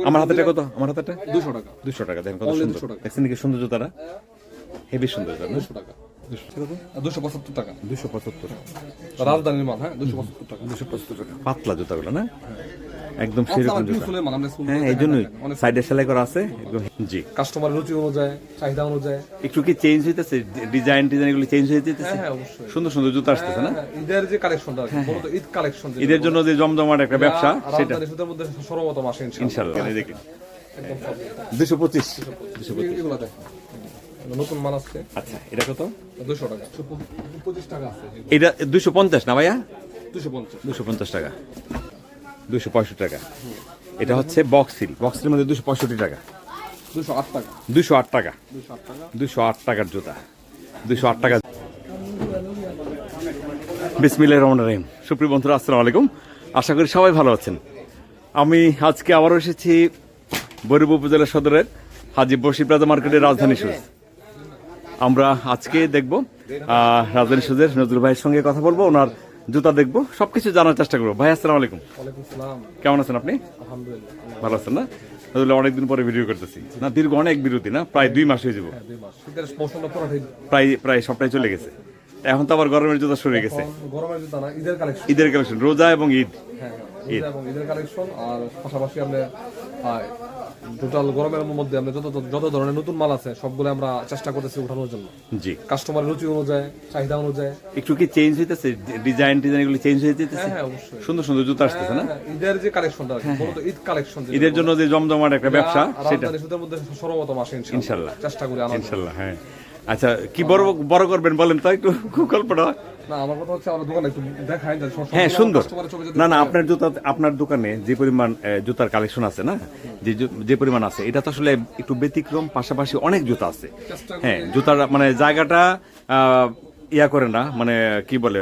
আমার হাতেটা কত? আমার হাতেটা 200 টাকা। 200 টাকা। দেখেন কত Only সুন্দর। 200 টাকা। দেখছেন কি সুন্দর জুতাটা? হেভি সুন্দর জুতা। 200 টাকা। 275 টাকা। 275 রাজধানীর মাল, হ্যাঁ 275 টাকা। 275 টাকা। পাতলা জুতাগুলো না? একদম পাতলা সেরকম আর জুতা। ফুলের মাল, আমরা ফুল হ্যাঁ, করে এই জন্যই দেখাই, অনেক সাইডে সেলাই করা আছে একদম। জি, কাস্টমারের রুচি অনুযায়ী, চাহিদা অনুযায়ী। একটু কি চেঞ্জ হইতেছে? ডিজাইন এগুলো চেঞ্জ হয়ে যেতেছে? হ্যাঁ অবশ্যই। সুন্দর সুন্দর জুতা আসতেছে না? হ্যাঁ, ঈদের যে কালেকশনটা আছে, মূলত ঈদ কালেকশন যেটা ঈদের জন্য যে জমজমাট একটা ব্যবসা, সেটা রাজধানী সুতার মধ্যে সর্বপ্রথম আসে ইনশাআল্লাহ। এই দেখেন একদম সব। 225। এগুলো দেখেন, নতুন মাল আসছে। আচ্ছা, এটা কত? 200 টাকা। 25 টাকা আছে। এটা 250 না ভাইয়া? 250। 250 টাকা। 265 টাকা। এটা হচ্ছে বক্সিল। বক্সিলের মধ্যে 265 টাকা। 208 টাকা। 208 টাকা। 208 টাকা। 208 টাকার জুতা। 208 টাকা। বিসমিল্লাহির রহমানির রহিম। সুপ্রিয় বন্ধুরা, আসসালামু আলাইকুম। আশা করি সবাই ভালো আছেন। আমি আজকে আবারও এসেছি বরিব উপজেলা সদরের হাজী বশির প্লাজা মার্কেটের রাজধানী শুজ। আমরা আজকে দেখব রাজধানী শুজের নজরুল ভাইয়ের সঙ্গে কথা বলবো, ওনার জুতা দেখবো, সবকিছু জানার চেষ্টা করবো। ভাই আসসালামু আলাইকুম। ওয়ালাইকুম আসসালাম। কেমন আছেন আপনি? আলহামদুলিল্লাহ। ভালো আছেন না? তাহলে অনেকদিন পরে ভিডিও করতেছি না, দীর্ঘ অনেক বিরতি না, প্রায় 2 মাস হয়ে যাবো। 2 মাস। শীতের মৌসুমটা পুরোটাই প্রায় সবটাই চলে গেছে। এখন তো আবার গরমের জুতা শুরু হয়ে গেছে। গরমের জুতা না, ঈদের কালেকশন। ঈদের কালেকশন, রোজা এবং ঈদ। হ্যাঁ, ঈদ এবং ঈদের কালেকশন। আর পাশাপাশি আমরা টোটাল গরমের মধ্যে আমরা যত ধরনের নতুন মাল আছে সবগুলো আমরা চেষ্টা করতেছি উঠানোর জন্য। জি, কাস্টমারের রুচি অনুযায়ী, চাহিদা অনুযায়ী। একটু কি চেঞ্জ হইতেছে? ডিজাইন এগুলো চেঞ্জ হয়ে যেতেছে? হ্যাঁ অবশ্যই। সুন্দর সুন্দর জুতা আসতেছে না? হ্যাঁ, ঈদের যে কালেকশনটা আছে, মূলত ঈদ কালেকশন যেটা, ঈদের জন্য যে জমজমাট একটা ব্যবসা, সেটা রাজধানী সুতার মধ্যে সর্বপ্রথম আসে ইনশাআল্লাহ। চেষ্টা করি আনার জন্য। ইনশাআল্লাহ। হ্যাঁ, আচ্ছা, কি বড় করবেন বলেন তো একটু, গল্পটা। না, আমার কথা হচ্ছে আমরা দোকানে একটু দেখাই যে হ্যাঁ, সুন্দর। কাস্টমারের চোখে যদি না না, আপনার দোকানে যে পরিমাণ জুতার কালেকশন আছে না, যে পরিমাণ আছে, এটা তো আসলে একটু ব্যতিক্রম। পাশাপাশি অনেক জুতা আছে। হ্যাঁ, জুতার মানে জায়গাটা ইয়া করে না, মানে কি বলে,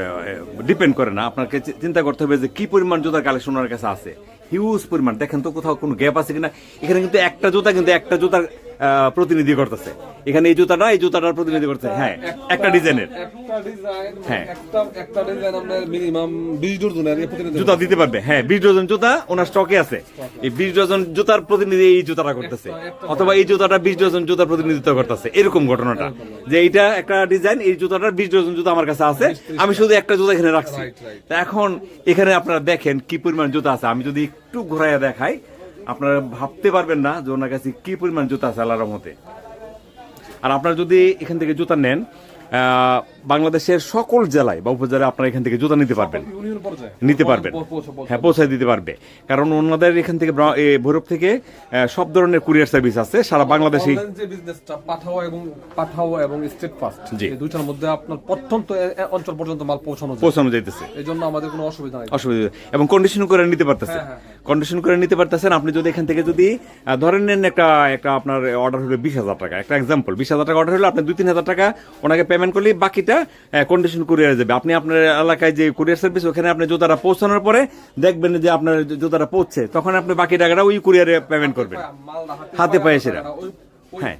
ডিপেন্ড করে না। আপনাকে চিন্তা করতে হবে যে কি পরিমাণ জুতার কালেকশন ওনার কাছে আছে। হিউজ পরিমাণ। দেখেন তো কোথাও কোনো গ্যাপ আছে কিনা। এখানে কিন্তু একটা জুতার প্রতিনিধি করতেছে। এখানে এই জুতাটার প্রতিনিধি করতেছে। হ্যাঁ, একটা ডিজাইনের হ্যাঁ একটা ডিজাইন আমরা মিনিমাম 20 ডজনের জুতা দিতে পারবে। হ্যাঁ, 20 ডজন জুতা ওনার স্টকে আছে। এই 20 ডজন জুতার প্রতিনিধি এই জুতাটা করতেছে, অথবা এই জুতাটা 20 ডজন জুতার প্রতিনিধিত্ব করতেছে। এরকম ঘটনাটা যে এইটা একটা ডিজাইন, এই জুতাটার 20 ডজন জুতা আমার কাছে আছে, আমি শুধু একটা জুতা এখানে রাখছি। তা এখন এখানে আপনারা দেখেন কি পরিমাণ জুতা আছে। আমি যদি একটু ঘোরাইয়া দেখাই, আপনারা ভাবতে পারবেন না যে ওনার কাছে কি পরিমাণ জুতা আছে আল্লাহর রহমতে। আর আপনারা যদি এখান থেকে জুতা নেন, বাংলাদেশের সকল জেলায় বা উপজেলায় আপনারা এখান থেকে জুতা নিতে পারবেন। হ্যাঁ, পৌঁছায় দিতে পারবে। কারণ ওনাদের এখান থেকে ভৈরব থেকে সব ধরনের কুরিয়ার সার্ভিস আছে সারা বাংলাদেশে। পাঠাও এবং স্টেট ফাস্ট, এই দুইটার মধ্যে আপনার প্রত্যন্ত অঞ্চল পর্যন্ত মাল পৌঁছানো যাইতেছে। এই জন্য আমাদের কোনো অসুবিধা নেই। এবং কন্ডিশন করে নিতে পারতেছে। কন্ডিশন করে নিতে পারতেছেন। আপনি যদি এখান থেকে যদি ধরেন নেন, একটা আপনার অর্ডার হলো 20,000 টাকা, একটা এক্সাম্পল, 20,000 টাকা অর্ডার হলো, আপনি 2-3,000 টাকা ওনাকে পেমেন্ট করলে বাকিটা কন্ডিশন কুরিয়ারে যাবে। আপনি আপনার এলাকায় যে কুরিয়ার সার্ভিস, ওখানে আপনি জুতাটা পৌঁছানোর পরে দেখবেন যে আপনার জুতাটা পৌঁছছে, তখন আপনি বাকি টাকাটা ওই কুরিয়ারে পেমেন্ট করবেন, হাতে পায়ে সেরা। হ্যাঁ,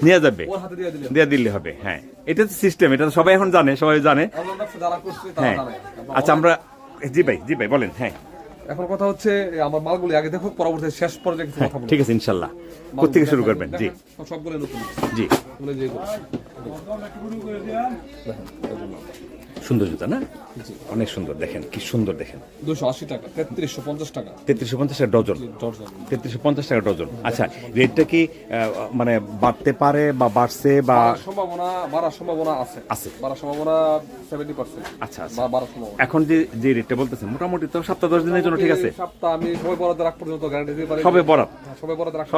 নিয়ে যাবে, দিয়ে দিলে হবে। হ্যাঁ, এটা সিস্টেম, এটা সবাই এখন জানে, সবাই জানে। হ্যাঁ, আচ্ছা, আমরা জি ভাই বলেন। হ্যাঁ, এখন কথা হচ্ছে আমার মালগুলি আগে দেখো, পরবর্তী শেষ পর্যায়ে কিছু কথা বলবো। ঠিক আছে, ইনশাআল্লাহ। কোথা থেকে শুরু করবেন? জি, সবগুলো নতুন। জি, সুন্দর জুতা না? অনেক সুন্দর। দেখেন কি সুন্দর, দেখেন। 280 টাকা, 3350 টাকা। 3350 টাকা ডজন। 3350 টাকা ডজন। আচ্ছা, রেটটা কি মানে বাড়তে পারে বা বাড়ছে বা বাড়ার সম্ভাবনা আছে? বাড়ার সম্ভাবনা 70%। আচ্ছা, এখন যে রেটটা বলতেছেন, মোটামুটি তো 7-10 দিনের জন্য ঠিক আছে। সপ্তাহ আমি সবাই বরাদ্দ রাখ পর্যন্ত গ্যারান্টি দিতে পারি। সবে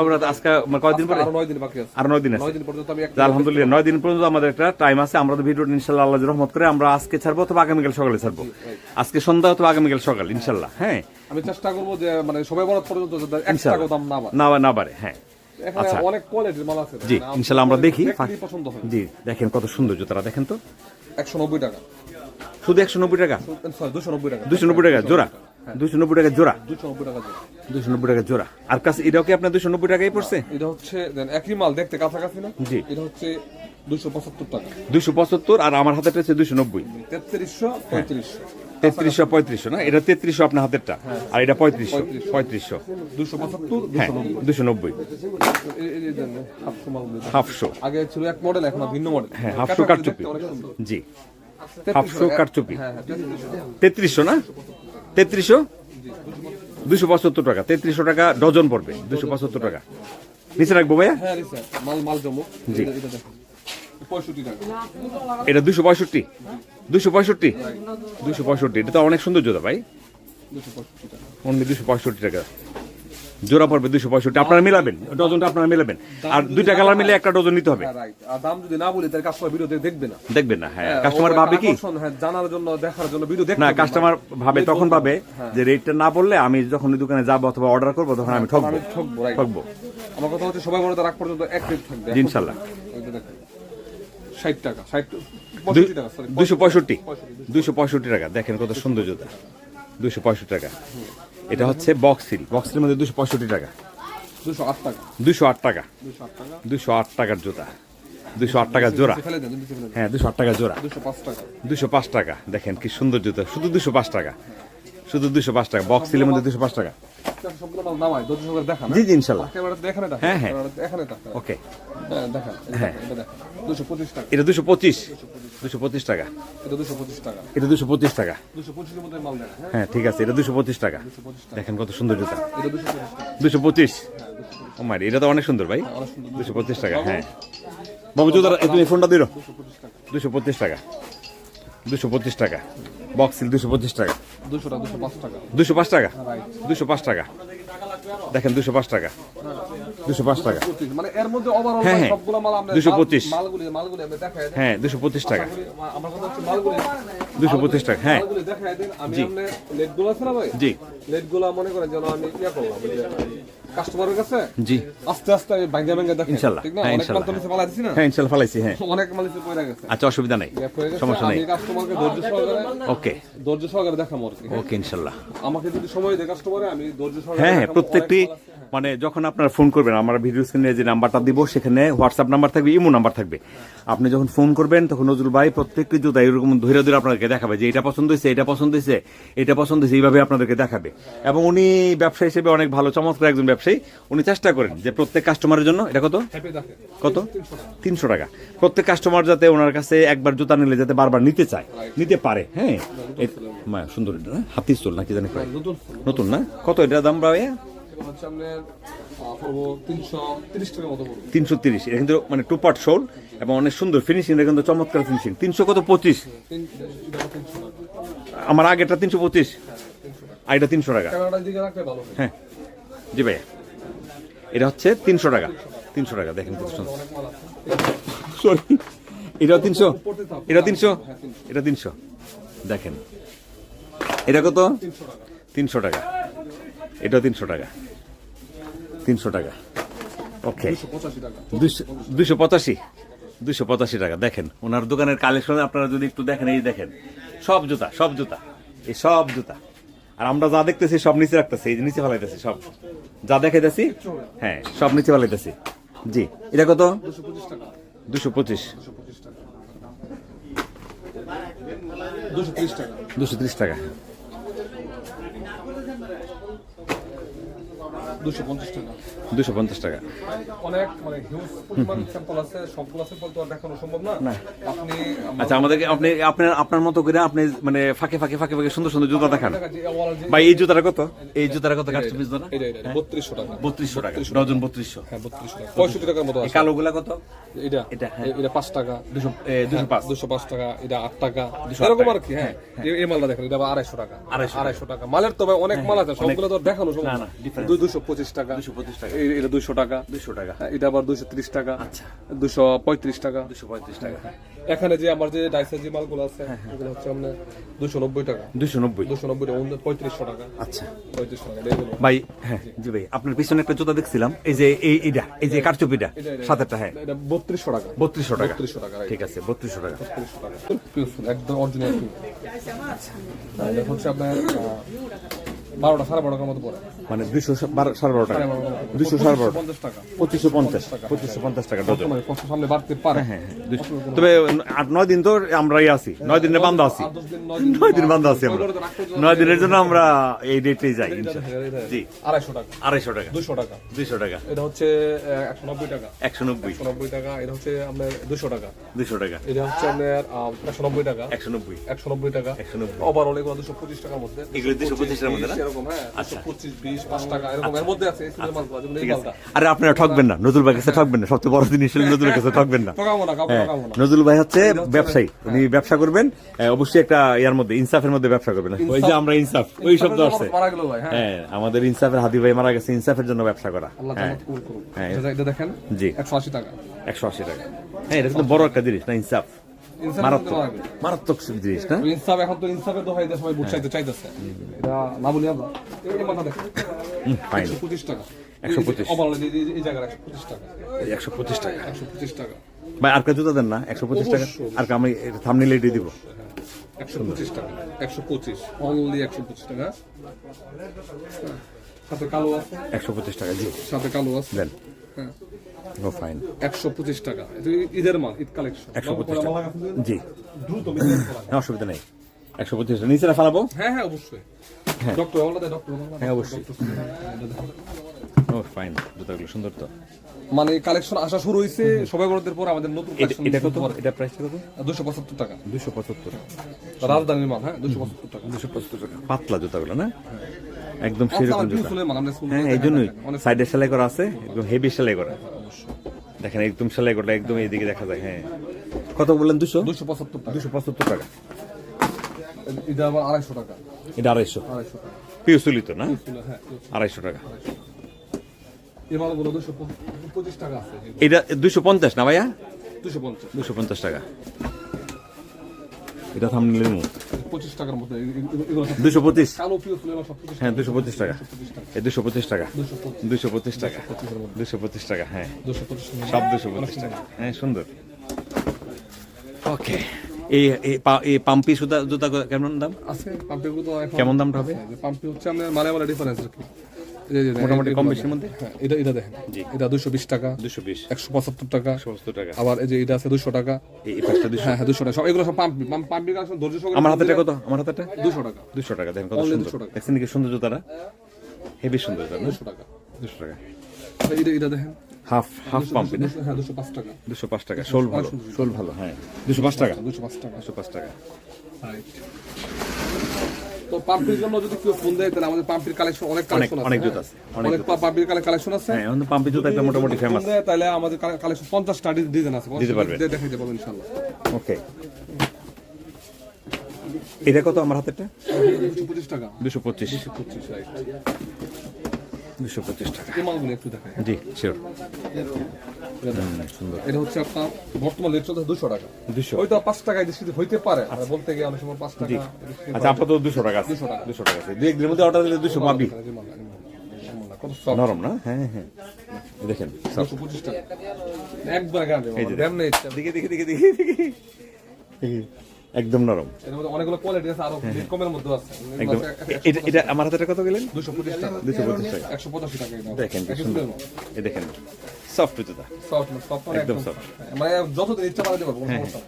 বরাদ্দ আজকে কয়দিন পরে? আরো 9 দিন বাকি আছে। আর 9 দিন আছে। 9 দিন পর্যন্ত আমি আলহামদুলিল্লাহ 9 দিন পর্যন্ত আমাদের একটা টাইম আছে। আমরা তো ভিডিওটা ইনশাআল্লাহ আল্লাহর রহমত করে আমরা আজকে ছাড়বো অথবা আগামীকাল সকালে ছাড়বো। আজকে সন্ধ্যা অথবা আগামীকাল সকাল ইনশাআল্লাহ। হ্যাঁ, আমি চেষ্টা করবো যে মানে সবাই বরাদ্দ পর্যন্ত এক্সট্রা দাম না বাড়ে। হ্যাঁ, আচ্ছা, অনেক কোয়ালিটির মাল আছে। জি, ইনশাআল্লাহ আমরা দেখি। পছন্দ হয়। জি, দেখেন কত সুন্দর জুতাটা, দেখেন তো। 190 টাকা শুধু, 190 টাকা? সরি, 290 টাকা। 290 টাকা জোড়া? 290 টাকা জোড়া? 290 টাকা জোড়া। 290 টাকা জোড়া। আর কাছে এটাও কি আপনার 290 টাকাই পড়ছে? এটা হচ্ছে একই মাল, দেখতে কাছাকাছি না? জি, এটা হচ্ছে 275 টাকা। 275। আর আমার হাতে হচ্ছে 290। 3335। 3300 3500 না, এটা 3300 আপনার হাতেরটা, আর এটা 3500 3500 275 হ্যাঁ 290 হাফশো আগে ছিল এক মডেল, এখন ভিন্ন মডেল। হ্যাঁ হাফশো কারচুপি জি হাফশো কারচুপি 3300 না 3300 275 টাকা 3300 টাকা ডজন পড়বে 275 টাকা নিচে রাখবো ভাইয়া হ্যাঁ স্যার, মাল জমো। জি। এটা দেখেন 65 টাকা। এটা 265 265 এটা তো অনেক সুন্দর জোড়া ভাই 265 টাকা। অনলি 265 টাকা জোড়া পড়বে 265 আপনারা মিলাবেন ডজনটা আপনারা মিলাবেন আর দুইটা কালার মিলে একটা ডজন নিতে হবে হ্যাঁ রাইট। আর দাম যদি না বলি তাহলে কাস্টমার ভিডিও দেখবে না। দেখবেন না হ্যাঁ কাস্টমার ভাবে কি হ্যাঁ জানার জন্য দেখার জন্য ভিডিও দেখবে না কাস্টমার ভাবে তখন ভাবে যে রেটটা না বললে আমি যখন ওই দোকানে যাবো অথবা অর্ডার করবো তখন আমি ঠকবো ঠকবো রাইট। ঠকবো আমার কথা হচ্ছে সবাই মনে রাখ পর্যন্ত এক রেট থাকবে জি, ইনশাল্লাহ। এটা দেখেন 60 টাকা 65 টাকা সরি 265 টাকা দেখেন কত সুন্দর জুতা 265 টাকা এটা হচ্ছে বক্সের মধ্যে 265 টাকা 208 টাকা 208 টাকা 208 টাকা 208 টাকার জুতা 208 টাকা জোড়া ফেলে দেন নিচে ফেলে দেন। হ্যাঁ 208 টাকা জোড়া 205 টাকা 205 টাকা দেখেন কি সুন্দর জুতা শুধু 205 টাকা শুধু 205 টাকা বক্স সিলের মধ্যে 205 টাকা সবগুলো মাল নামাই 200 করে দেখা না জি জি ইনশাল্লাহ ক্যামেরাতে দেখেন এটা হ্যাঁ, হ্যাঁ। এখানে এটা ওকে দেখেন হ্যাঁ। এটা দেখেন 225 টাকা এটা 225 টাকা এটা 225 টাকা এটা 225 টাকা 225 এর মধ্যে মাল দেন হ্যাঁ হ্যাঁ ঠিক আছে এটা 225 টাকা দেখেন কত সুন্দর জুতা এটা 225 টাকা 225 ও মাই এটা তো অনেক সুন্দর ভাই 225 টাকা হ্যাঁ বাবু জুতার তুমি ফোনটা দিরো 225 টাকা 225 টাকা বক্স সিল 225 টাকা 200 টাকা 205 টাকা 205 টাকা 205 টাকা দেখেন 205 টাকা 205 টাকা 25 মানে এর মধ্যে ওভারঅল হ্যাঁ, হ্যাঁ। সবগুলো মাল আমরা 225 মালগুলি আমরা দেখাই দেন হ্যাঁ 225 টাকা আমার কথা হচ্ছে মালগুলি 225 টাকা হ্যাঁ মালগুলি দেখাই দেন আমি জি। আপনি লেটগুলো আছে না ভাই জি লেটগুলো মনে করেন যেন আমি ইয়া করলাম কাস্টমারের কাছে জি আস্তে আস্তে আমি ভাঙ্গা দেখেন ইনশাআল্লাহ ঠিক না হ্যাঁ অনেক মাল ইনশাআল্লাহ তো নিচে পালা দিছি না হ্যাঁ ইনশাআল্লাহ ফালাইছি হ্যাঁ অনেক মাল নিচে পড়ে গেছে আচ্ছা অসুবিধা নাই গ্যাপ হয়ে গেছে সমস্যা নেই আমি কাস্টমারকে ধৈর্য সহকারে দেখাবো আর কি ওকে ইনশাআল্লাহ আমাকে যদি সময় দেয় কাস্টমারে আমি ধৈর্য সহকারে হ্যাঁ হ্যাঁ দেখাবো। প্রত্যেকটি অনেক মাল আছে, হ্যাঁ। মানে যখন আপনারা ফোন করবেন আমার ভিডিও স্ক্রিনে যে নাম্বারটা দিব সেখানে হোয়াটসঅ্যাপ নাম্বার থাকবে ইমো নাম্বার থাকবে আপনি যখন ফোন করবেন তখন নজরুল ভাই প্রত্যেকটি জুতা এরকম ধরে ধরে আপনাদেরকে দেখাবে যে এটা পছন্দ হয়েছে এটা পছন্দ হয়েছে এটা পছন্দ হয়েছে এইভাবে আপনাদেরকে দেখাবে এবং উনি ব্যবসায়ী হিসেবে অনেক ভালো চমৎকার একজন ব্যবসায়ী উনি চেষ্টা করেন যে প্রত্যেক কাস্টমারের জন্য এটা কত হ্যাপি দেখেন কত 300 টাকা প্রত্যেক কাস্টমার যাতে ওনার কাছে একবার জুতা নিলে যাতে বারবার নিতে চায় নিতে পারে হ্যাঁ সুন্দর এটা না হাতির চুল নাকি জানি কয়? নতুন নতুন না কত এটার দাম ভাই এবার হচ্ছে আপনার পড়বো 330 টাকার মতো পড়বে 330 এটা কিন্তু মানে টু পার্ট শোল এবং অনেক সুন্দর ফিনিশিং এটা কিন্তু চমৎকার ফিনিশিং 300 কত 25 আমার আগেটা 325 আর এটা 300 টাকা ক্যামেরাটার দিকে রাখলে ভালো হয় হ্যাঁ জি ভাইয়া এটা হচ্ছে 300 টাকা 300 টাকা দেখেন কত সুন্দর অনেক মাল আছে সরি এটা 300 পড়তে থাক এটা 300 এটা 300 দেখেন এটা কত 300 টাকা এটা 300 টাকা 300 টাকা ওকে 85 টাকা 285 টাকা দেখেন ওনার দোকানের কালেকশন আপনারা যদি একটু দেখেন এই দেখেন সব জুতা এই সব জুতা আর আমরা যা দেখতেছি সব নিচে রাখতেছি এই যে নিচে ফেলাইতেছি সব যা দেখাইতেছি হ্যাঁ সব নিচে ফেলাইতেছি জি এটা কত 225 টাকা 225 230 টাকা 230 টাকা 250 টাকা 250 টাকা অনেক মানে হিউজ পরিমাণ স্যাম্পল আছে সবগুলো স্যাম্পল তো আর দেখানো সম্ভব না আপনি আচ্ছা আমাদেরকে আপনি আপনার মতো করে আপনি মানে ফাঁকে সুন্দর সুন্দর জুতা দেখান যে ওয়াল যে ভাই এই জুতাটা কত কাস্টম পিস না এটা 3200 টাকা 3200 টাকা ডজন 3200 হ্যাঁ 3200 টাকা 65 টাকার মতো এই আছে কালোগুলা কত এটা এটা, হ্যাঁ। এটা 5 টাকা 205 205 টাকা এটা 8 টাকা 208 এরকম টাকা। আর কি হ্যাঁ এই মালটা দেখেন এটা 250 টাকা 250 টাকা মালের তো ভাই অনেক মাল আছে সবগুলো তো আর দেখানো সম্ভব না, না না, difference। 225 টাকা 225 টাকা এটা 200 টাকা 200 টাকা হ্যাঁ, এটা আবার 230 টাকা আচ্ছা 235 টাকা 235 টাকা এখানে যে আমার যে ডাইসের যে মালগুলো আছে এগুলো হচ্ছে আপনার 290 টাকা 290 290 টাকা 3500 টাকা আচ্ছা 3500 টাকা এগুলো ভাই হ্যাঁ জি ভাই আপনার পিছনে একটা জুতা দেখছিলাম এই যে এই যে কারচুপিটা সাতেরটা হ্যাঁ এটা 3200 টাকা 3200 টাকা 3200 টাকা ঠিক আছে 3200 টাকা 3200 টাকা পিউফুল একদম অরিজিনাল পিউ এটা হচ্ছে আপনার 12টা 12.5 টাকার মতো পড়ে। মানে 212 টাকা 212 50 টাকা 2550 টাকা ডজন। মানে কষ্ট সামনে বাড়তে পারে। হ্যাঁ, তবে 8-9 দিন তো আমরাই আছি, 9 দিনে বান্ধা আছি, 9 দিন বান্ধা আছি আমরা। 9 দিনের জন্য আমরা এই রেটেই যাই ইনশাআল্লাহ। জি 250 টাকা 250 টাকা 200 টাকা 200 টাকা এটা হচ্ছে 190 টাকা 190 190 টাকা এটা হচ্ছে আপনার 200 টাকা 200 টাকা এটা হচ্ছে আপনার 190 টাকা 190 190 টাকা 190 ওভারঅল এগুলো 225 টাকার মধ্যে এগুলো 225 এর মধ্যে না? এরকম হ্যাঁ আচ্ছা। 25 20 5 টাকা এরকম এর মধ্যে আছে এই সিজনের মালগুলো যেমন এই ঠিক আছে। মালটা আরে আপনারা ঠকবেন না, নজরুল ভাই কাছে ঠকবেন না, সবচেয়ে বড় জিনিস হলো নজরুলের কাছে ঠকবেন না। ঠকাবো না কাউকে হ্যাঁ, ঠকাবো না নজরুল ভাই হচ্ছে ব্যবসায়ী, উনি ব্যবসা করবেন অবশ্যই একটা ইয়ার মধ্যে ইনসাফের মধ্যে ব্যবসা করবেন। ওই যে আমরা ইনসাফ ওই শব্দ আসছে। মারা গেল ভাই হ্যাঁ হ্যাঁ, আমাদের ইনসাফের হাদি ভাই মারা গেছে ইনসাফের জন্য ব্যবসা করা। আল্লাহ হ্যাঁ জান্নাত কবুল করুক হ্যাঁ। এটা দেখেন জি 180 টাকা 180 টাকা। হ্যাঁ, এটা কিন্তু বড় একটা জিনিস না ইনসাফ, ইনসাফ মারাত্মক মারা গেল। মারাত্মক জিনিস না। ইনসাফ এখন তো ইনসাফের দোহাই দিয়ে সবাই বুট চাইতেছে এটা না বলি আমরা এই মাথা দেখেন ফাইন 125 টাকা 125 ওভারঅল এই জায়গায় 125 টাকা 125 টাকা 125 টাকা ভাই। আর কা জুতা দেন না 125 টাকা? আর কা আমি থাম্বনেইলে দিয়ে দিব 125 টাকা 125 অনলি 125 টাকা সাথে কালো আছে 125 টাকা। জি সাথে কালো আছে দেন। হ্যাঁ ও ফাইন 125 টাকা এটা ঈদের মাল ঈদ কালেকশন 125 টাকা। জি দ্রুত বিক্রি করা না, অসুবিধা নেই। 125 টাকা নিচে ফেলাবো। হ্যাঁ হ্যাঁ অবশ্যই হ্যাঁ। ডক্টর ওলা দেয় ডক্টর হ্যাঁ অবশ্যই। ও ফাইন, জুতাগুলো সুন্দর তো। মানে কালেকশন আসা শুরু হইছে সবাই বড়দের পর আমাদের নতুন কালেকশন এটা কত? এটা প্রাইসটা কত? 275 টাকা 275 রাজধানীর মাল হ্যাঁ 275 টাকা 275 টাকা। পাতলা জুতাগুলো না, একদম সেরকম আমার জুতা। ফুলের মাল আমরা হ্যাঁ, এই জন্যই সাইডে সেলাই করা আছে, একদম হেভি সেলাই করা। দেখেন একদম সেলাই করা, একদম এইদিকে দেখা যায়। হ্যাঁ, কত বললেন? 275 টাকা 275 টাকা। এটা আবার 250 টাকা এটা 250 250 টাকা পিউসুলি তো না? হ্যাঁ 250 টাকা। এই মালগুলো 225 টাকা আছে এটা 250 না ভাইয়া? 250 250 টাকা। এটা থাম্বনেইলে দিমু 25 টাকার মধ্যে এগুলো সব 225। কালো পিও ফুলের মাল সব 25 হ্যাঁ 225 টাকা। এই 225 টাকা 225 225 টাকা 225 টাকা। হ্যাঁ 225 সব 225 টাকা। হ্যাঁ সুন্দর। ওকে, এই পাম্পি জুতা কেমন দাম? আছে পাম্পের গুলো এখন কেমন দামটা হবে? পাম্পি হচ্ছে আমরা মালে ডিফারেন্স আর কি মোটামুটি কম বেশির মধ্যে। হ্যাঁ এটা দেখেন এটা 220 টাকা 220 175 টাকা 170 টাকা। আবার এই যে এটা আছে 200 টাকা এই পাঁচটা 200। হ্যাঁ 200 টাকা সব এগুলো সব পাম্পি কালেকশন ধৈর্য সহকারে আমার হাতেটা কত? আমার হাতেটা 200 টাকা 200 টাকা। দেখেন কত Only সুন্দর। 200 টাকা। দেখছেন কি সুন্দর জুতাটা? হেভি সুন্দর জুতা না? 200 টাকা 200 টাকা। এটা দেখেন হাফ পাম্পি না? হ্যাঁ 205 টাকা 205 টাকা। শোল ভালো, শোল ভালো। হ্যাঁ 205 টাকা 205 টাকা 205 টাকা। রাইট তো পাম্পির জন্য যদি কেউ ফোন দেয় তাহলে আমাদের পাম্পির কালেকশন অনেক কালেকশন আছে অনেক জুতা আছে, অনেক অনেক পাম্পির কালেকশন আছে হ্যাঁ, এখন পাম্পি জুতা একটা মোটামুটি ফেমাস। ফোন দেয় তাহলে আমাদের কালেকশন 50 টা ডিজাইন আছে দিতে পারবে। দেখাইতে পারবো ইনশাআল্লাহ ওকে, এটা কত আমার হাতেরটা? 225 টাকা 225 225 রাইট 225 টাকা। এই মালগুলো একটু দেখাই জি শিওর। সুন্দর। এটা হচ্ছে আপনার বর্তমান রেট চলছে 200 টাকা 200। হয়তো 5 টাকা এদিকে হইতে পারে আর বলতে গিয়ে অনেক সময় 5 টাকা আচ্ছা, আপাতত 200 টাকা আছে। 200 টাকা আছে। দুই একদিনের মধ্যে অর্ডার দিলে 200 পাবি। কত সব নরম না? হ্যাঁ হ্যাঁ, দেখেন সব। 225 টাকা একবার গান দেন না ইচ্ছা দেখি একদম নরম এর মধ্যে অনেকগুলো কোয়ালিটি আছে আরো কমের মধ্যে আছে একদম। এটা আমার হাতেটা কত গেলেন? 225 টাকা 225 টাকা। 185 টাকা এটা দেখেন কি সুন্দর। এই দেখেন সফট জুতা, সফট একদম soft। মানে যতদিন ইচ্ছা পারে দেবো কোনো সমস্যা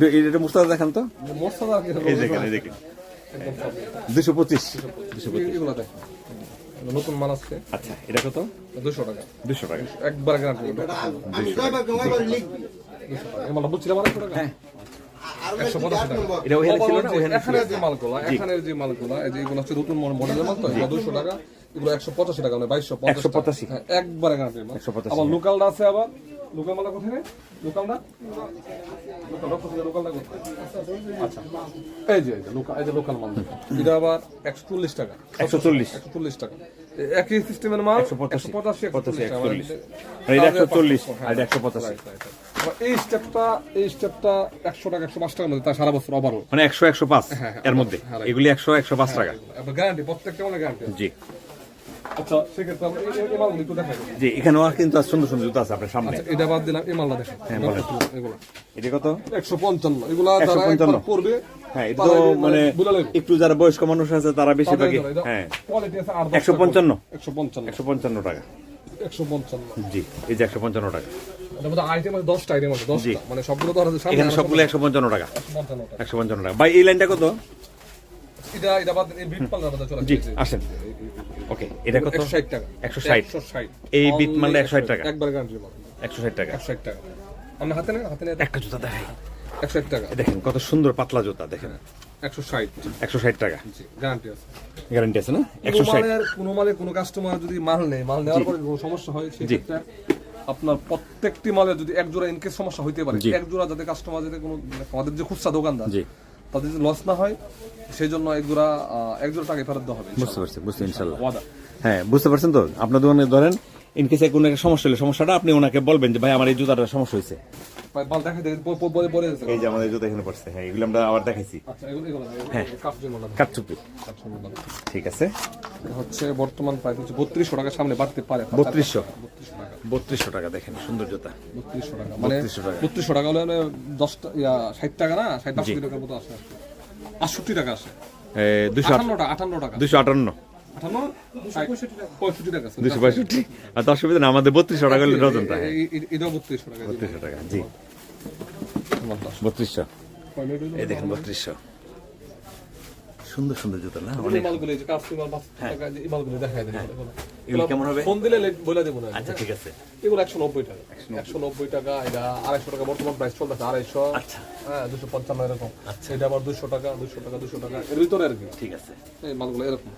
নেই এটা মুস্তাফা দেখান তো। মোস্তাদা আর কি এই দেখেন 225 এগুলো দেখেন নতুন মাল আছে আচ্ছা, এটা কত? 200 টাকা 200 টাকা। একবার গ্যারান্টি 200 টাকা এই মালটা বুঝছিলাম 200 টাকা হ্যাঁ, 185 টাকা এটা ওখানে ছিল না? ওখানে ছিল। এখানের যে মালগুলো এই যে এগুলো হচ্ছে নতুন মডেলের মাল তো এগুলো 200 টাকা এগুলো 185 টাকা মানে 2250 185 হ্যাঁ একবারে গ্যারান্টি 185 আবার লোকালটা আছে আবার লোকাল মালটা কোথায় লোকালটা লোকালটা কোথায় আচ্ছা এই যে লোকাল মাল এটা আবার 140 টাকা 140 টাকা একই সিস্টেমের মাল 185 185 এটা 140 আর এটা 185 এই স্টেপটা 100 টাকা 105 টাকার মধ্যে তার সারা বছর ওভারঅল মানে 100 105 এর মধ্যে। এগুলি 100 105 টাকা। আপনার গ্যারান্টি প্রত্যেকটা মানে গ্যারান্টি জি আচ্ছা সেক্ষেত্রে আমরা এই মালগুলো একটু দেখাই দেবো। জি এখানেও কিন্তু আর সুন্দর সুন্দর জুতা আছে আপনার সামনে। আচ্ছা এটা বাদ দিলাম, এই মালটা দেখেন। হ্যাঁ, বলেন। এগুলো এটা কত? 155, এগুলা যারা 155 একবার পড়বে হ্যাঁ এটা তো মানে একটু যারা বয়স্ক মানুষ আছে তারা বেশিরভাগই হ্যাঁ কোয়ালিটি আছে আর 155 155 155 টাকা। 155 জি এই যে 155 টাকা। এর মধ্যে আইটেম আছে 10টা আইটেম আছে, 10টা মানে সবগুলো তো আর সামনে এখানে সবগুলো 155 টাকা। 155 টাকা। 155 টাকা। ভাই এই লাইনটা কত? এটা বাদ এই বিট পাল্লার মধ্যে চলে জি আসছে। আসেন। ওকে এটা কত? 160 টাকা। 160 160 এই বিট মালটা 160 টাকা। একবার গ্যারান্টি মাল 160 টাকা। 160 টাকা। আমরা হাতে না একটা জুতা দেখাই। 160 টাকা। দেখেন কত সুন্দর পাতলা জুতা দেখেন। 160 160 টাকা। জি গ্যারান্টি আছে। গ্যারান্টি আছে না? কোনো মালে কোনো কাস্টমার যদি মাল নেয়, মাল নেওয়ার পরে কোনো সমস্যা হয় সেক্ষেত্রে আপনার প্রত্যেকটি মালে যদি এক জোড়া ইনকেস সমস্যা হইতে পারে, জি। এক জোড়া যাতে কাস্টমার যাতে কোনো আমাদের যে খুচরা দোকানদার জি তাদের যদি লস না হয় সেই জন্য এক জোড়া টাকা ফেরত দেওয়া হবে বুঝতে পারছি বুঝতে ইনশাআল্লাহ। ওয়াদা। হ্যাঁ বুঝতে পারছেন তো? আপনার দোকানে ধরেন ইনকেসে কোনো একটা সমস্যা হলে সমস্যাটা আপনি ওনাকে বলবেন যে ভাই আমার এই জুতাটা সমস্যা হয়েছে। মাল দেখাই দেয় পরে দিতে। এই যে আমাদের জুতা এখানে পড়ছে। হ্যাঁ এগুলো আমরা আবার দেখাইছি। আচ্ছা এগুলো হ্যাঁ। কাপড়ের মাল কাটচুপি ঠিক আছে। হচ্ছে বর্তমান প্রাইস হচ্ছে 3200 টাকার সামনে বাড়তে পারে। 3200 3200 টাকা টাকা। দেখেন সুন্দর জুতা। 3200 টাকা মানে 3200 টাকা। 3200 টাকা হলে 60 টাকা না 60 টাকার মতো আসে। 68 টাকা আসে। 58 টাকা 258 65 টাকা আছে। 265 আর 10 সুবিধা না আমাদের 3200 টাকা হলে ডজনটা। হ্যাঁ এটাও 3200 টাকা। 3200 টাকা জি 3200 এই দেখেন 3200 সুন্দর সুন্দর জুতা না অনেক। মালগুলো এই যে কাস্টমার 5 টাকা এই মালগুলো দেখায় দেন। এগুলো কেমন হবে? ফোন দিলে বলে দেব না। আচ্ছা ঠিক আছে। এগুলো 190 টাকা। 190 টাকা, এটা 250 টাকা বর্তমান প্রাইস চলতেছে 250। আচ্ছা হ্যাঁ 255 এরকম। আচ্ছা এটা আবার 200 টাকা 200 টাকা 200 টাকা এর ভিতরে আর কি। ঠিক আছে। এই মালগুলো এরকম